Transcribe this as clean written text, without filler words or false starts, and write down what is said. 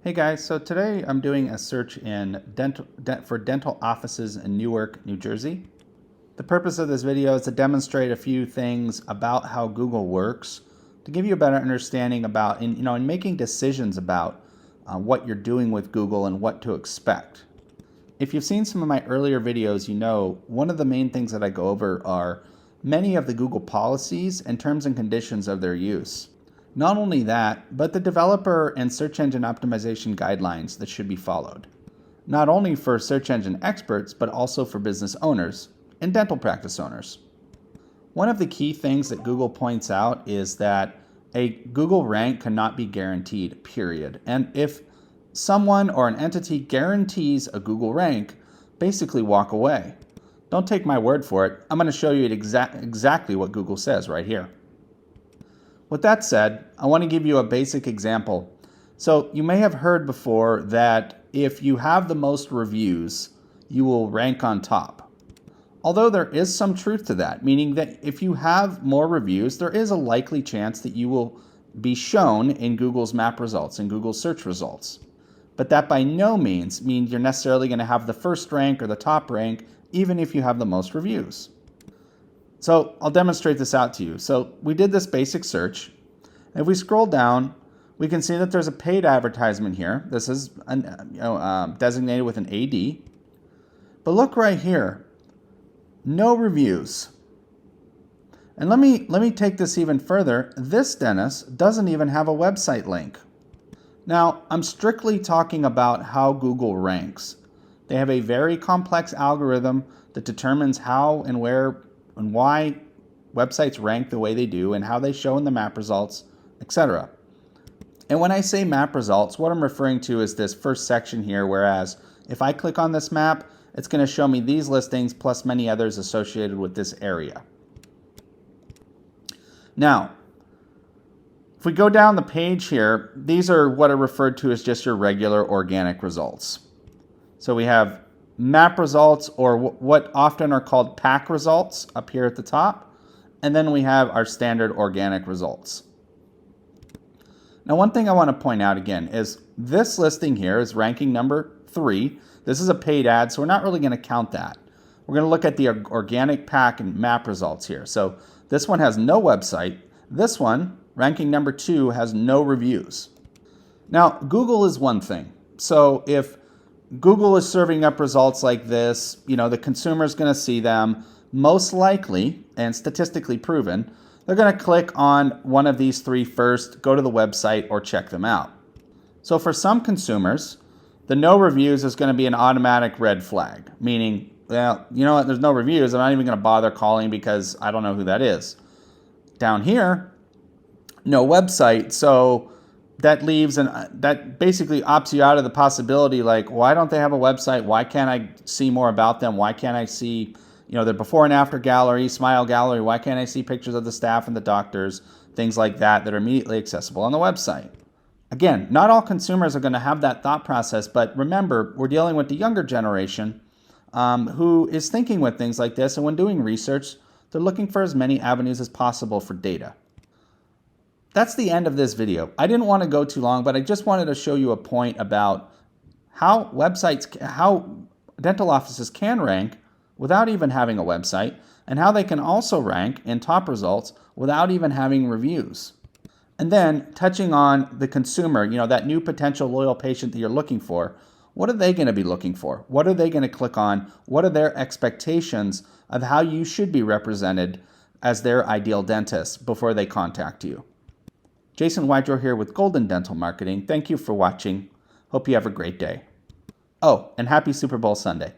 Hey guys, so today I'm doing a search in for dental offices in Newark, New Jersey. The purpose of this video is to demonstrate a few things about how Google works, to give you a better understanding about, in making decisions about what you're doing with Google and what to expect. If you've seen some of my earlier videos, you know one of the main things that I go over are many of the Google policies and terms and conditions of their use. Not only that, but the developer and search engine optimization guidelines that should be followed. Not only for search engine experts, but also for business owners and dental practice owners. One of the key things that Google points out is that a Google rank cannot be guaranteed, period. And if someone or an entity guarantees a Google rank, basically walk away. Don't take my word for it. I'm going to show you exactly what Google says right here. With that said, I want to give you a basic example. So you may have heard before that if you have the most reviews, you will rank on top. Although there is some truth to that, meaning that if you have more reviews, there is a likely chance that you will be shown in Google's map results and Google's search results. But that by no means means you're necessarily going to have the first rank or the top rank, even if you have the most reviews. So I'll demonstrate this out to you. So we did this basic search. If we scroll down, we can see that there's a paid advertisement here. This is designated with an AD. But look right here, no reviews. And let me take this even further. This dentist doesn't even have a website link. Now, I'm strictly talking about how Google ranks. They have a very complex algorithm that determines how and where and why websites rank the way they do and how they show in the map results, etc. And when I say map results, what I'm referring to is this first section here, whereas if I click on this map, it's going to show me these listings plus many others associated with this area. Now, if we go down the page here, these are what are referred to as just your regular organic results. So we have map results, or what often are called pack results, up here at the top. And then we have our standard organic results. Now, one thing I want to point out again is this listing here is ranking number 3. This is a paid ad, so we're not really going to count that. We're going to look at the organic pack and map results here. So this one has no website. This one, ranking number 2, has no reviews. Now, Google is one thing. So if Google is serving up results like this, the consumer is going to see them. Most likely, and statistically proven, they're going to click on one of these 3 first, go to the website, or check them out. So for some consumers, the no reviews is going to be an automatic red flag, meaning, well, you know what, there's no reviews. I'm not even going to bother calling because I don't know who that is. Down here, no website, so that leaves that basically opts you out of the possibility, like, why don't they have a website? Why can't I see more about them? Why can't I see, their before and after gallery, smile gallery? Why can't I see pictures of the staff and the doctors, things like that are immediately accessible on the website? Again, not all consumers are going to have that thought process, but remember, we're dealing with the younger generation who is thinking with things like this, and when doing research, they're looking for as many avenues as possible for data. That's the end of this video. I didn't want to go too long, but I just wanted to show you a point about how dental offices can rank without even having a website, and how they can also rank in top results without even having reviews. And then touching on the consumer, that new potential loyal patient that you're looking for, what are they going to be looking for? What are they going to click on? What are their expectations of how you should be represented as their ideal dentist before they contact you? Jason Wydro here with Golden Dental Marketing. Thank you for watching. Hope you have a great day. Oh, and happy Super Bowl Sunday.